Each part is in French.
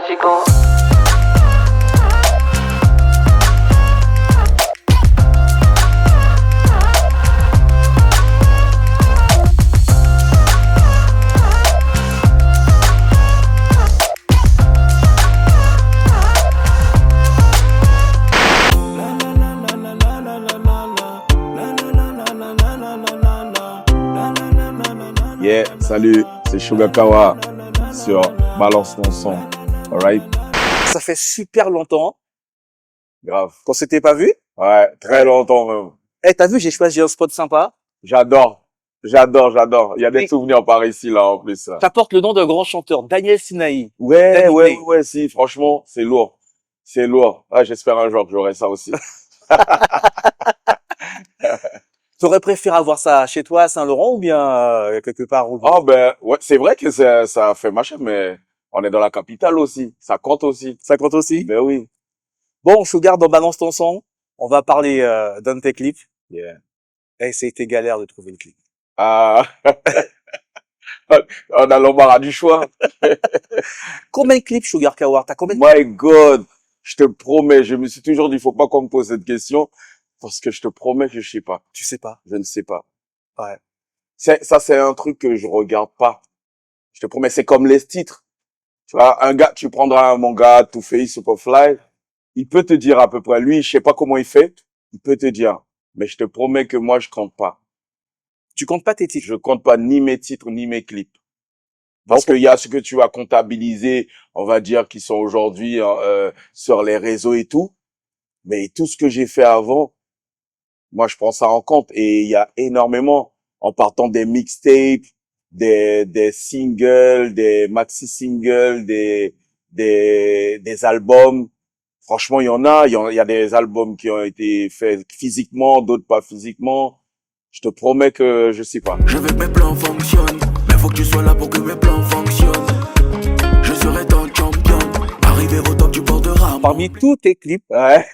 chico. Yeah, salut, c'est Sugar Kawa sur Balance ton son. Alright? Ça fait super longtemps Grave. qu'on s'était pas vu. Ouais, très longtemps même. Eh, t'as vu, j'ai choisi un spot sympa. J'adore. Il y a des Et- souvenirs par ici, là, en plus. Là. Ça porte le nom d'un grand chanteur, Daniel Sinaï. Ouais, Danny Day. si, franchement, c'est lourd. C'est lourd. Ah, j'espère un jour que j'aurai ça aussi. T'aurais préféré avoir ça chez toi à Saint-Laurent ou bien quelque part où... Oh, ben, ouais, c'est vrai que ça fait machin, mais on est dans la capitale aussi. Ça compte aussi. Ça compte aussi. Ben oui. Bon, Sugar, dans Balance ton son, on va parler d'un de tes clips. Yeah. Eh, c'était galère de trouver le clip. Ah, on a l'embarras du choix. Combien de clips, Sugar Kawar? T'as combien de... My God, je te promets, je me suis toujours dit, il faut pas qu'on me pose cette question, parce que je te promets que je sais pas. Tu sais pas. Je ne sais pas. Ouais. Ça, c'est un truc que je regarde pas. Je te promets, c'est comme les titres. Tu vois, un gars, tu prendras mon gars, Two Face, Superfly, il peut te dire à peu près, lui, je sais pas comment il fait, il peut te dire. Mais je te promets que moi, je compte pas. Tu comptes pas tes titres. Je compte pas ni mes titres, ni mes clips. Parce qu'il y a ce que tu as comptabilisé, on va dire, qui sont aujourd'hui sur les réseaux et tout. Mais tout ce que j'ai fait avant, moi, je prends ça en compte. Et il y a énormément, en partant des mixtapes, des singles, des maxi-singles, des albums. Franchement, il y a des albums qui ont été faits physiquement, d'autres pas physiquement. Je te promets que je sais pas. Je veux que mes plans fonctionnent, mais faut que tu sois là pour que mes plans fonctionnent. Je serai ton champion, arriver au top du bord de rame. Parmi tous tes clips, Ouais.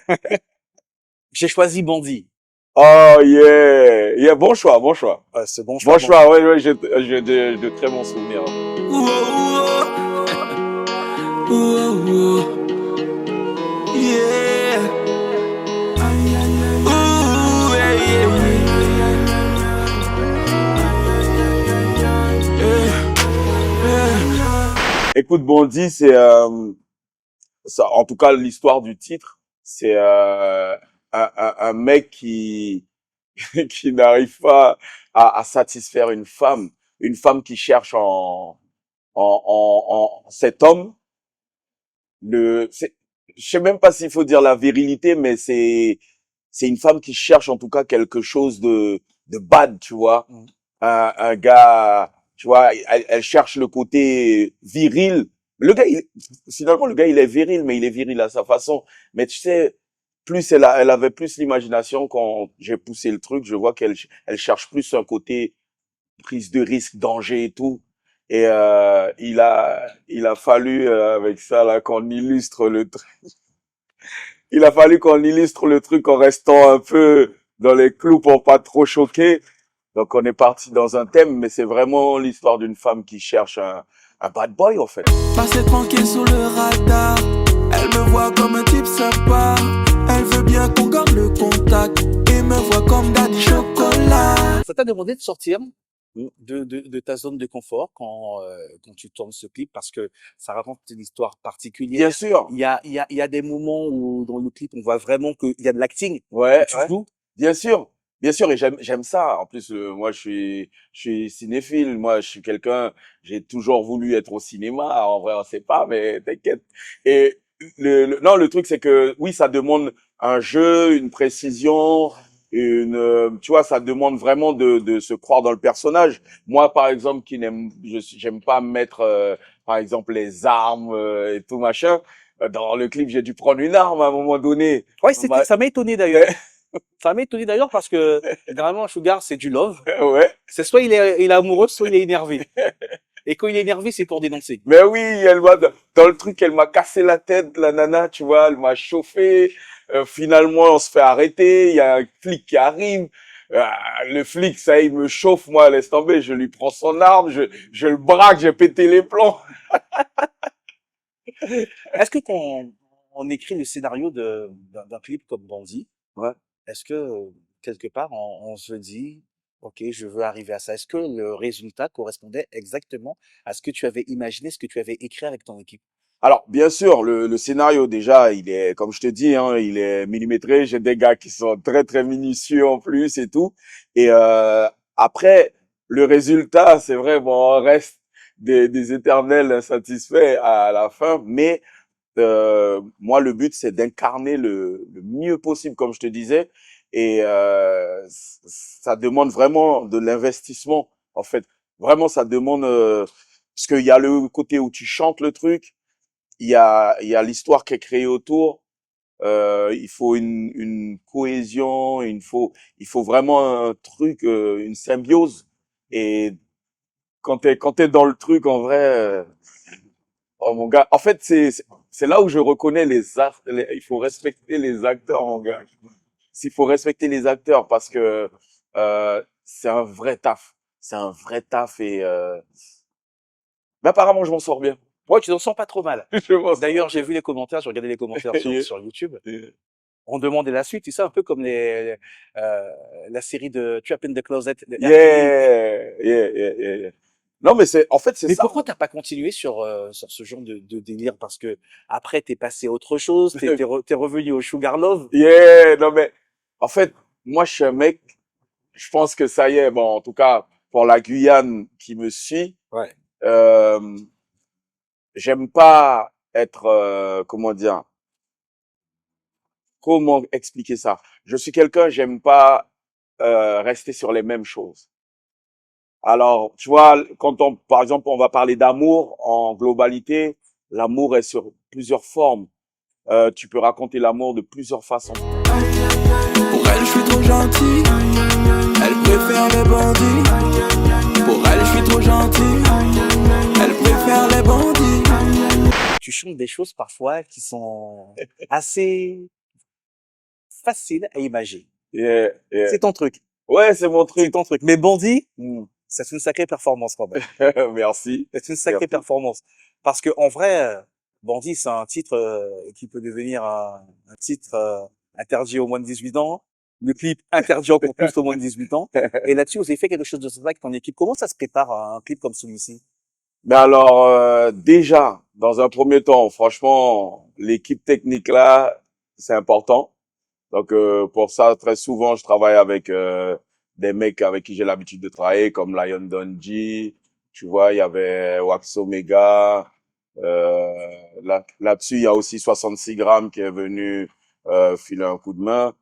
j'ai choisi Bandit. Oh yeah. Yeah, bon choix, bon choix. C'est bon, Bon choix, ouais, j'ai de très bons souvenirs. Yeah. Ooh, yeah, yeah, Écoute, Bondy, c'est ça, en tout cas l'histoire du titre, c'est un mec qui qui n'arrive pas à satisfaire une femme qui cherche en cet homme. Je sais même pas s'il faut dire la virilité, mais c'est une femme qui cherche en tout cas quelque chose de bad, tu vois. Mm. Un gars, tu vois, elle cherche le côté viril. Finalement, le gars, il est viril, mais il est viril à sa façon. Mais tu sais, elle avait plus l'imagination quand j'ai poussé le truc. Je vois elle cherche plus un côté prise de risque, danger et tout. Et il a fallu avec ça là qu'on illustre le truc. Il a fallu qu'on illustre le truc en restant un peu dans les clous pour pas trop choquer. Donc on est parti dans un thème, mais c'est vraiment l'histoire d'une femme qui cherche un bad boy en fait. Passer tranquille sous le radar. Elle me voit comme un type sympa. Elle veut bien qu'on garde le contact. Et me voit comme Daddy Chocolat. Ça t'a demandé de sortir de ta zone de confort quand tu tournes ce clip parce que ça raconte une histoire particulière. Bien sûr. Il y a des moments où dans le clip on voit vraiment qu'il y a de l'acting. Ouais. Tu Ouais. joues. Bien sûr. Bien sûr, et j'aime ça. En plus, moi, je suis cinéphile. Moi, je suis quelqu'un, j'ai toujours voulu être au cinéma. En vrai, on sait pas, mais t'inquiète. Et non, le truc, c'est que, oui, ça demande un jeu, une précision, tu vois, ça demande vraiment de se croire dans le personnage. Moi, par exemple, j'aime pas mettre, par exemple, les armes, et tout machin. Dans le clip, j'ai dû prendre une arme à un moment donné. Ouais, Bah, ça m'a étonné d'ailleurs. Ça m'a étonné d'ailleurs parce que généralement Sugar c'est du love. ouais. C'est soit il est amoureux, soit il est énervé. Et quand il est énervé, c'est pour dénoncer. Mais oui, dans le truc, elle m'a cassé la tête, la nana, tu vois, elle m'a chauffé. Finalement, on se fait arrêter. Il y a un flic qui arrive. Le flic, ça, il me chauffe, moi, laisse tomber. Je lui prends son arme, je le braque, j'ai pété les plombs. Est-ce que quand on écrit le scénario d'un clip comme Bandit, Ouais. est-ce que quelque part on se dit, ok, je veux arriver à ça. Est-ce que le résultat correspondait exactement à ce que tu avais imaginé, ce que tu avais écrit avec ton équipe? Alors, bien sûr, le scénario, déjà, il est, comme je te dis, hein, il est millimétré. J'ai des gars qui sont très, très minutieux en plus et tout. Et après, le résultat, c'est vrai, bon, on reste des éternels insatisfaits à la fin. Mais moi, le but, c'est d'incarner le mieux possible, comme je te disais. Et ça demande vraiment de l'investissement, en fait. Vraiment, ça demande... parce qu'il y a le côté où tu chantes le truc, il y a l'histoire qui est créée autour. Il faut une cohésion, il faut vraiment un truc, une symbiose. Et quand t'es dans le truc, en vrai, oh mon gars, en fait, c'est là où je reconnais il faut respecter les acteurs, mon gars. Il faut respecter les acteurs parce que c'est un vrai taf. C'est un vrai taf et mais apparemment, je m'en sors bien. Ouais, tu t'en sens pas trop mal. Je m'en sors D'ailleurs, j'ai vu les commentaires, j'ai regardé les commentaires bien. sur YouTube. On demandait la suite, tu sais, un peu comme la série de Trap in the Closet de R. Kelly. Yeah. Non, mais en fait, c'est Mais ça. pourquoi t'as pas continué sur ce genre de délire? Parce que après, t'es passé à autre chose, t'es revenu au Sugar Love. Yeah, non, mais en fait, moi, je suis un mec, je pense que ça y est, bon, en tout cas, pour la Guyane qui me suit, Ouais. euh, j'aime pas être, comment expliquer ça? Je suis quelqu'un, j'aime pas rester sur les mêmes choses. Alors, tu vois, par exemple, on va parler d'amour en globalité, l'amour est sur plusieurs formes. Tu peux raconter l'amour de plusieurs façons. Pour elle, je suis trop gentil. Elle préfère les bandits. Pour elle, je suis trop gentil. Elle préfère les bandits. Tu chantes des choses parfois qui sont assez faciles à imaginer. Yeah. C'est ton truc. Ouais, c'est mon C'est truc. ton truc. Mais Bandit, Mm. c'est une sacrée performance quand même. Merci. C'est une sacrée Merci. performance. Parce que en vrai, Bandit, c'est un titre qui peut devenir un titre interdit aux moins de 18 ans. Le clip interdit encore plus aux moins de 18 ans. Et là-dessus, vous avez fait quelque chose de ça avec ton équipe. Comment ça se prépare un clip comme celui-ci? Mais alors, déjà, dans un premier temps, franchement, l'équipe technique là, c'est important. Donc, pour ça, très souvent, je travaille avec des mecs avec qui j'ai l'habitude de travailler, comme Lion Donji. Tu vois, il y avait Wax Omega. Là-dessus, il y a aussi 66 grammes qui est venu filer un coup de main.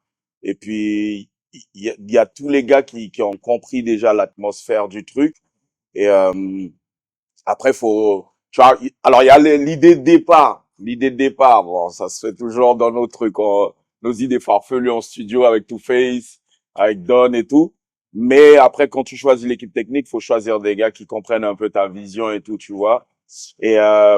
Et puis, il y a tous les gars qui ont compris déjà l'atmosphère du truc. Et après, tu vois, alors il y a l'idée de départ. L'idée de départ, bon, ça se fait toujours dans nos trucs, nos idées farfelues en studio avec Two Face, avec Don et tout. Mais après, quand tu choisis l'équipe technique, faut choisir des gars qui comprennent un peu ta vision et tout, tu vois. Et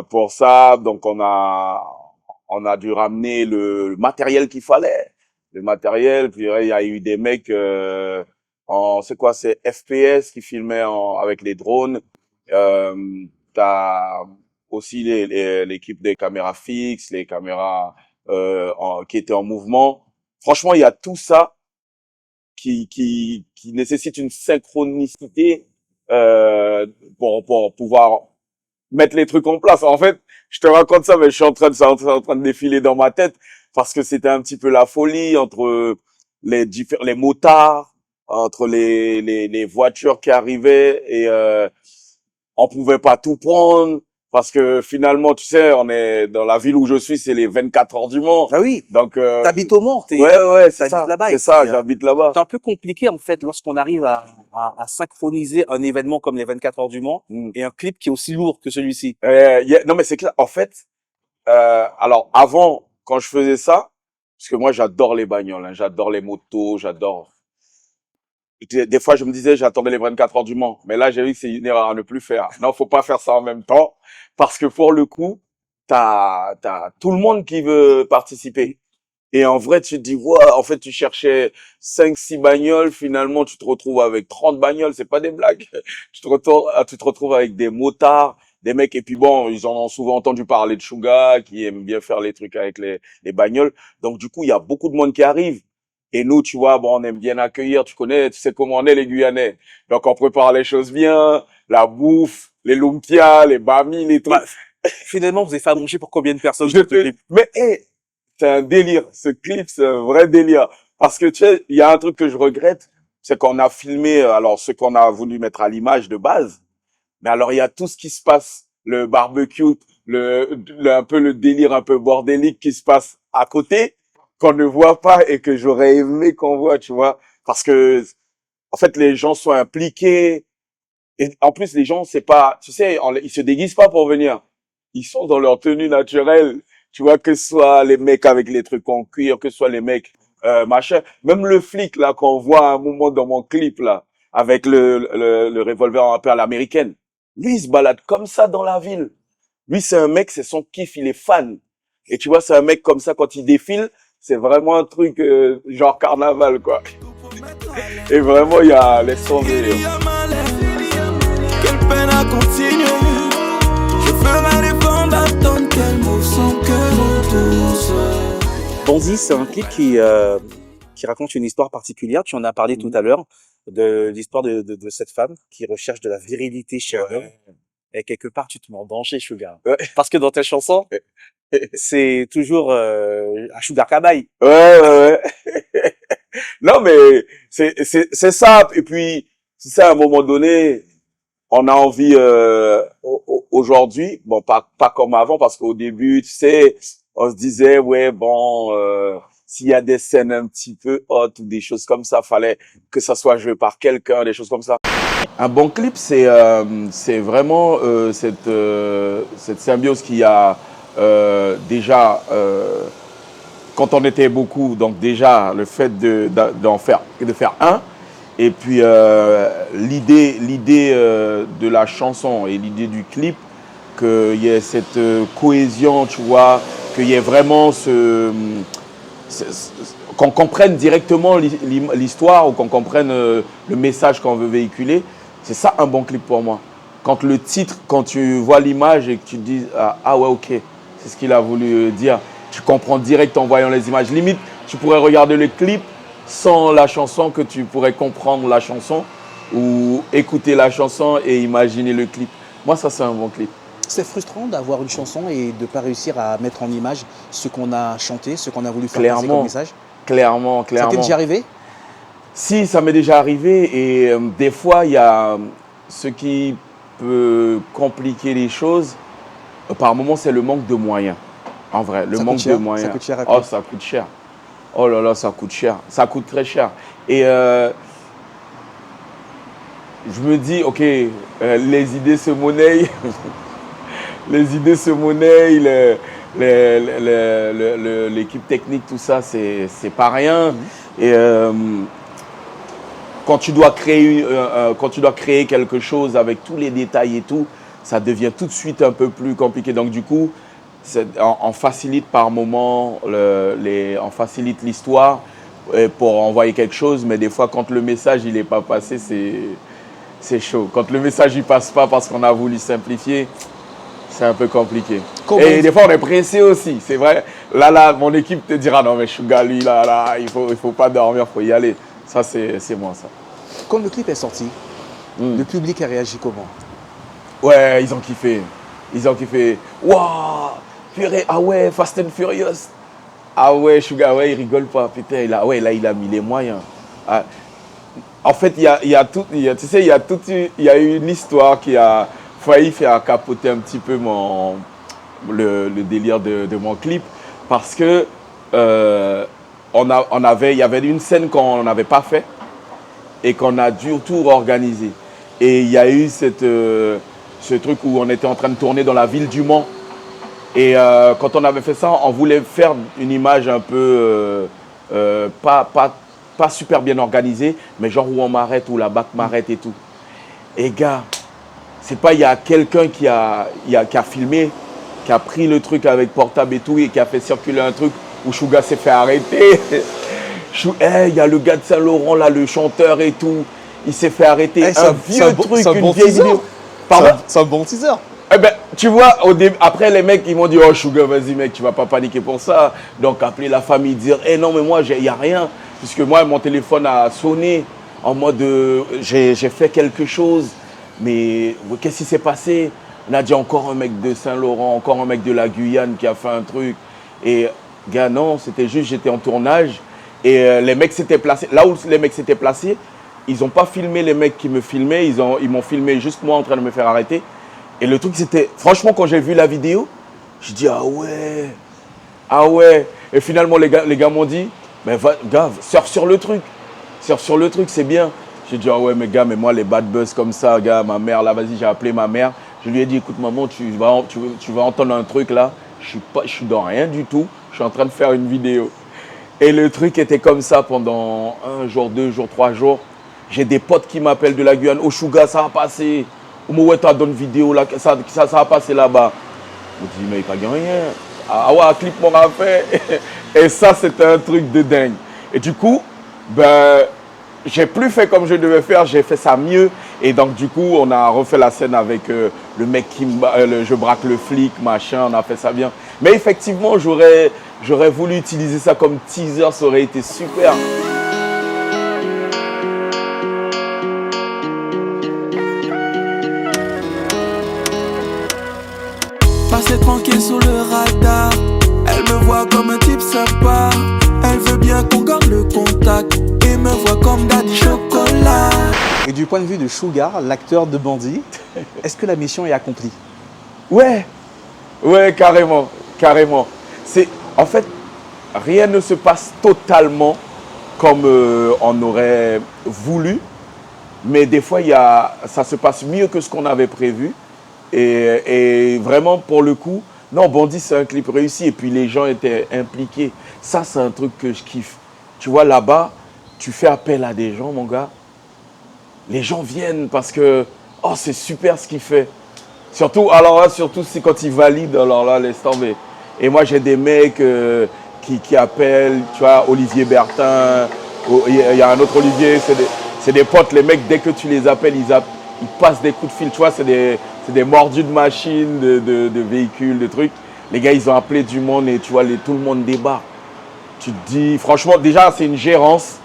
pour ça, donc on a dû ramener le matériel qu'il fallait, le matériel. Puis il y a eu des mecs c'est quoi, c'est FPS qui filmaient avec les drones. T'as aussi l'équipe des caméras fixes, les caméras qui étaient en mouvement. Franchement, il y a tout ça qui nécessite une synchronicité pour pouvoir mettre les trucs en place. En fait, je te raconte ça, mais je suis c'est en train de défiler dans ma tête parce que c'était un petit peu la folie entre les motards, entre les voitures qui arrivaient et on pouvait pas tout prendre parce que finalement, tu sais, on est dans la ville où je suis, c'est les 24 heures du Mans. Ah oui. Donc T'habites au Mans. ouais, c'est t'habites ça. là-bas. C'est ça, j'habite là-bas. C'est un peu compliqué en fait lorsqu'on arrive à synchroniser un événement comme les 24 heures du Mans et un clip qui est aussi lourd que celui-ci. Non mais c'est clair. En fait, alors avant, quand je faisais ça, parce que moi j'adore les bagnoles, hein, j'adore les motos, j'adore. Des fois je me disais j'attendais les 24 heures du Mans, mais là j'ai vu que c'est une erreur à ne plus faire. Non, faut pas faire ça en même temps, parce que pour le coup, t'as tout le monde qui veut participer. Et en vrai, tu te dis, ouais, en fait, tu cherchais 5, 6 bagnoles, finalement, tu te retrouves avec 30 bagnoles, c'est pas des blagues. Tu te retrouves avec des motards, des mecs. Et puis bon, ils en ont souvent entendu parler de Suga, qui aime bien faire les trucs avec les bagnoles. Donc du coup, il y a beaucoup de monde qui arrive. Et nous, tu vois, bon, on aime bien accueillir. Tu connais, tu sais comment on est les Guyanais. Donc on prépare les choses bien, la bouffe, les lumpias, les bami, les trucs. Bah, finalement, vous avez fait à manger pour combien de personnes Je sur ce te- clip? Mais c'est un délire. Ce clip, c'est un vrai délire. Parce que tu sais, il y a un truc que je regrette, c'est qu'on a filmé, alors ce qu'on a voulu mettre à l'image de base. Mais alors il y a tout ce qui se passe, le barbecue, un peu le délire un peu bordélique qui se passe à côté, qu'on ne voit pas et que j'aurais aimé qu'on voit, tu vois. Parce que en fait les gens sont impliqués. Et en plus, les gens, c'est pas, tu sais, ils se déguisent pas pour venir. Ils sont dans leur tenue naturelle. Tu vois, que ce soit les mecs avec les trucs en cuir, que ce soit les mecs, machin. Même le flic, là, qu'on voit à un moment dans mon clip, là, avec le revolver un peu à l'américaine. Lui, il se balade comme ça dans la ville. Lui, c'est un mec, c'est son kiff, il est fan. Et tu vois, c'est un mec comme ça, quand il défile, c'est vraiment un truc, genre carnaval, quoi. Et vraiment, il y a, laisse tomber. Quelle peine à continuer. Je ferai l'effort d'attendre qu'elle m'ouvre son cœur douce. Bandit, c'est un clip qui raconte une histoire particulière. Tu en as parlé tout à l'heure de l'histoire de cette femme qui recherche de la virilité chez un homme. Et quelque part, tu te mets en danger, Sugar. Ouais. Parce que dans tes chansons, c'est toujours un Sugar Kabaï. Ouais. Non, mais c'est ça. Et puis, c'est ça, à un moment donné, on a envie aujourd'hui, bon, pas comme avant, parce qu'au début, tu sais, on se disait, ouais, bon, s'il y a des scènes un petit peu hautes ou des choses comme ça, fallait que ça soit joué par quelqu'un, des choses comme ça. Un bon clip, c'est vraiment cette symbiose qu'il y a déjà quand on était beaucoup. Donc déjà le fait de faire un, et puis l'idée de la chanson et l'idée du clip, qu'il y ait cette cohésion, tu vois, qu'il y ait vraiment qu'on comprenne directement l'histoire ou qu'on comprenne le message qu'on veut véhiculer. C'est ça un bon clip pour moi. Quand le titre, quand tu vois l'image et que tu te dis ah ouais, ok, c'est ce qu'il a voulu dire, tu comprends direct en voyant les images. Limite, tu pourrais regarder le clip sans la chanson, que tu pourrais comprendre la chanson, ou écouter la chanson et imaginer le clip. Moi, ça, c'est un bon clip. C'est frustrant d'avoir une chanson et de ne pas réussir à mettre en image ce qu'on a chanté, ce qu'on a voulu faire passer Clairement. comme message. Clairement. Ça t'est déjà arrivé? Si, ça m'est déjà arrivé, et des fois, il y a ce qui peut compliquer les choses. Par moment, c'est le manque de moyens. En vrai, le manque de moyens. Ça coûte cher à Oh, ça coûte cher. Oh là là, ça coûte cher. Ça coûte très cher. Et je me dis, ok, les idées se monnaient. Les idées se monnaient. L'équipe technique, tout ça, c'est pas rien. Et quand tu dois créer quelque chose avec tous les détails et tout, ça devient tout de suite un peu plus compliqué. Donc du coup, on facilite par moment, on facilite l'histoire pour envoyer quelque chose, mais des fois quand le message il est pas passé, c'est chaud. Quand le message il passe pas parce qu'on a voulu simplifier, c'est un peu compliqué. Et des fois on est pressé aussi, c'est vrai. Là, mon équipe te dira non mais Suga lui là, il faut pas dormir, faut y aller. Ça c'est moi ça. Quand le clip est sorti, le public a réagi comment? Ouais, ils ont kiffé. Waouh, purée, ah ouais, Fast and Furious. Ah ouais, Suga, ouais, il rigole pas. Putain, il a mis les moyens. Ah. En fait, il y a eu une histoire qui a failli faire capoter un petit peu le délire de mon clip, parce que il y avait une scène qu'on n'avait pas fait et qu'on a dû tout réorganiser. Et il y a eu ce truc où on était en train de tourner dans la ville du Mans. Et quand on avait fait ça, on voulait faire une image un peu pas super bien organisée, mais genre où on m'arrête, où la BAC m'arrête et tout. Et gars, c'est pas, il y a quelqu'un qui a filmé, qui a pris le truc avec portable et tout, et qui a fait circuler un truc où Suga s'est fait arrêter. Il y a le gars de Saint-Laurent là, le chanteur et tout, il s'est fait arrêter. Un vieux truc, une vieille vidéo. C'est un bon teaser. Eh ben, tu vois, après les mecs, ils m'ont dit, oh Sugar, vas-y mec, tu vas pas paniquer pour ça. Donc appeler la famille, dire, eh non, mais moi, il n'y a rien. Puisque moi, mon téléphone a sonné en mode, j'ai fait quelque chose. Mais qu'est-ce qui s'est passé? On a dit encore un mec de Saint-Laurent, encore un mec de la Guyane qui a fait un truc. Et gars, non, c'était juste, j'étais en tournage. Et les mecs s'étaient placés. Là où les mecs s'étaient placés, ils n'ont pas filmé les mecs qui me filmaient. Ils m'ont filmé juste moi en train de me faire arrêter. Et le truc, c'était... Franchement, quand j'ai vu la vidéo, je dis, ah ouais. Ah ouais. Et finalement, les gars m'ont dit, mais gars, surfe sur le truc. Surfe sur le truc, c'est bien. J'ai dit, ah ouais, mais gars, mais moi, les bad buzz comme ça, gars, ma mère, là, vas-y, j'ai appelé ma mère. Je lui ai dit, écoute, maman, tu vas entendre un truc là. Je suis dans rien du tout. Je suis en train de faire une vidéo. Et le truc était comme ça pendant 1 jour, 2 jours, 3 jours. J'ai des potes qui m'appellent de la Guyane. Oh, Sugar, ça a passé. Ouais, t'as donné une vidéo là, ça a passé là-bas. Je me dis, mais il n'y a pas rien. Ah ouais, un clip m'aura fait. Et ça, c'était un truc de dingue. Et du coup, ben, j'ai plus fait comme je devais faire, j'ai fait ça mieux. Et donc, du coup, on a refait la scène avec le mec qui je braque le flic, machin, on a fait ça bien. Mais effectivement, j'aurais voulu utiliser ça comme teaser, ça aurait été super. Passer tranquille sous le radar. Elle me voit comme un type sympa. Elle veut bien qu'on garde le contact. Et me voit comme Daddy Chocolat. Et du point de vue de Sugar, l'acteur de Bandit, est-ce que la mission est accomplie? Ouais, ouais, carrément, carrément. En fait, rien ne se passe totalement comme on aurait voulu. Mais des fois, ça se passe mieux que ce qu'on avait prévu. Et vraiment, pour le coup, non, Bandit, c'est un clip réussi. Et puis, les gens étaient impliqués. Ça, c'est un truc que je kiffe. Tu vois, là-bas, tu fais appel à des gens, mon gars. Les gens viennent parce que, oh, c'est super ce qu'il fait. Surtout, alors là, surtout c'est quand ils valident, alors là, laisse tomber. Et moi, j'ai des mecs qui appellent, tu vois, Olivier Bertin. Il y a un autre Olivier, c'est des potes. Les mecs, dès que tu les appelles, ils passent des coups de fil. Tu vois, c'est des mordus de machines, de véhicules, de trucs. Les gars, ils ont appelé du monde et tu vois, tout le monde débarque. Tu te dis, franchement, déjà, c'est une gérance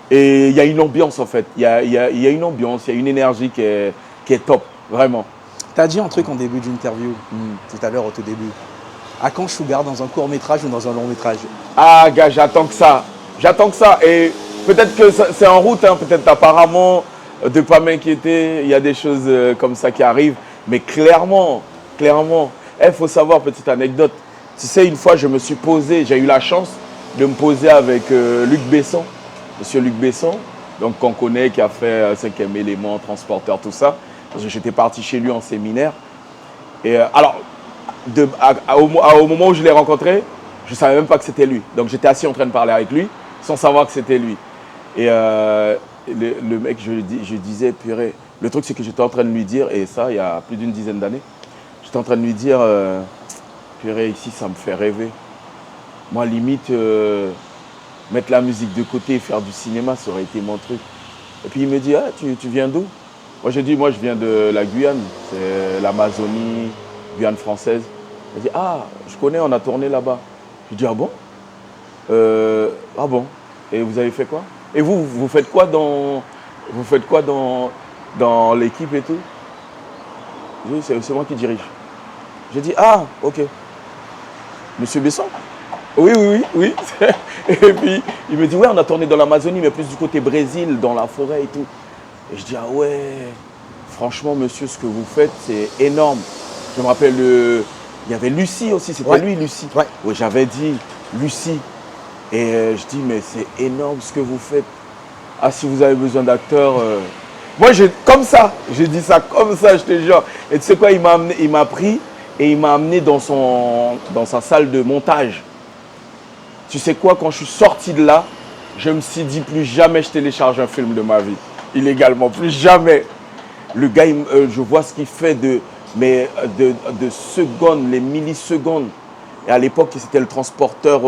et il y a une ambiance en fait. Il y a une ambiance, il y a une énergie qui est top, vraiment. Tu as dit un truc en début d'interview, tout à l'heure au tout début. À quand Sugar, dans un court métrage ou dans un long métrage? Ah, gars, j'attends que ça. J'attends que ça. Et peut-être que c'est en route, hein. Peut-être apparemment, de ne pas m'inquiéter, il y a des choses comme ça qui arrivent. Mais clairement, il faut savoir, petite anecdote. Tu sais, une fois, je me suis posé, j'ai eu la chance de me poser avec Luc Besson, monsieur Luc Besson, donc qu'on connaît, qui a fait 5e élément, transporteur, tout ça. Parce que j'étais parti chez lui en séminaire. Et alors, au moment où je l'ai rencontré, je ne savais même pas que c'était lui. Donc j'étais assis en train de parler avec lui, sans savoir que c'était lui. Et le mec, je disais, purée, le truc c'est que j'étais en train de lui dire, et ça, il y a plus d'une dizaine d'années, j'étais en train de lui dire, purée, ici, ça me fait rêver. Moi, limite, mettre la musique de côté et faire du cinéma, ça aurait été mon truc. Et puis il me dit, ah, tu viens d'où? Moi, j'ai dit, moi, je viens de la Guyane, c'est l'Amazonie, Guyane française. Il dit, ah, je connais, on a tourné là-bas. Je dis, ah bon? Ah bon? Et vous avez fait quoi? Et vous faites quoi dans l'équipe et tout? Je dis, c'est moi qui dirige. J'ai dit, ah, ok. Monsieur Besson? Oui. Et puis, il me dit, ouais, on a tourné dans l'Amazonie, mais plus du côté Brésil, dans la forêt et tout. Et je dis, ah ouais, franchement, monsieur, ce que vous faites, c'est énorme. Je me rappelle, il y avait Lucie aussi, c'était lui, Lucie. Ouais. Oui, j'avais dit, Lucie. Et je dis, mais c'est énorme ce que vous faites. Ah, si vous avez besoin d'acteurs. Moi, comme ça, j'ai dit ça comme ça, je te jure. Et tu sais quoi, il m'a pris et il m'a amené dans sa salle de montage. Tu sais quoi, quand je suis sorti de là, je me suis dit, plus jamais je télécharge un film de ma vie. Illégalement, plus jamais. Le gars, je vois ce qu'il fait de secondes, les millisecondes. Et à l'époque, c'était le transporteur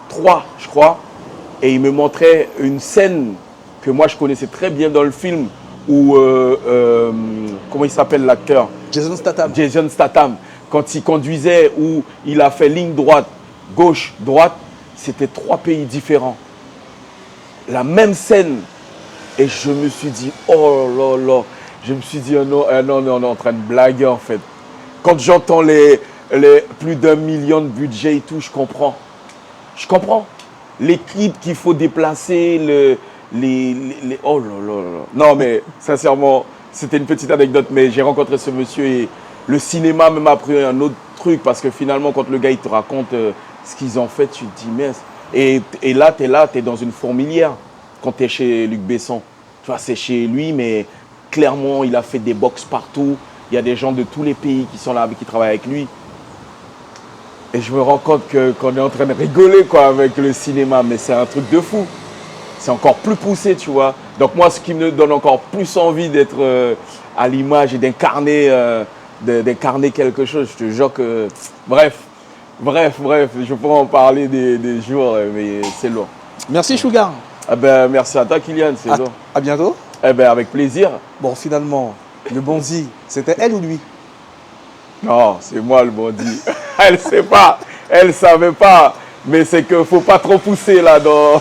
3, je crois. Et il me montrait une scène que moi, je connaissais très bien dans le film où, comment il s'appelle l'acteur? Jason Statham. Jason Statham, quand il conduisait, où il a fait ligne droite, gauche, droite, c'était 3 pays différents. La même scène. Et je me suis dit, oh là là. Je me suis dit, oh non, on est en train de blaguer en fait. Quand j'entends les plus d'1 million de budget et tout, je comprends. Je comprends. Les clips qu'il faut déplacer, oh là là là. Non, mais sincèrement, c'était une petite anecdote, mais j'ai rencontré ce monsieur et le cinéma m'a appris un autre truc parce que finalement, quand le gars il te raconte ce qu'ils ont fait, tu te dis, mince. Et là, tu es dans une fourmilière quand tu es chez Luc Besson. Tu vois, c'est chez lui, mais clairement, il a fait des box partout. Il y a des gens de tous les pays qui sont là, qui travaillent avec lui. Et je me rends compte qu'on est en train de rigoler quoi, avec le cinéma, mais c'est un truc de fou. C'est encore plus poussé, tu vois. Donc moi, ce qui me donne encore plus envie d'être à l'image et d'incarner quelque chose, je te jure que... Bref, je pourrais en parler des jours, mais c'est lourd. Merci Sugar. Eh ben, merci à toi, Kylian, c'est lourd. À bientôt. Eh ben, avec plaisir. Bon, finalement, le Bonzi, c'était elle ou lui? Non, c'est moi le bandit. Elle sait pas, elle savait pas. Mais c'est qu'il faut pas trop pousser là dans...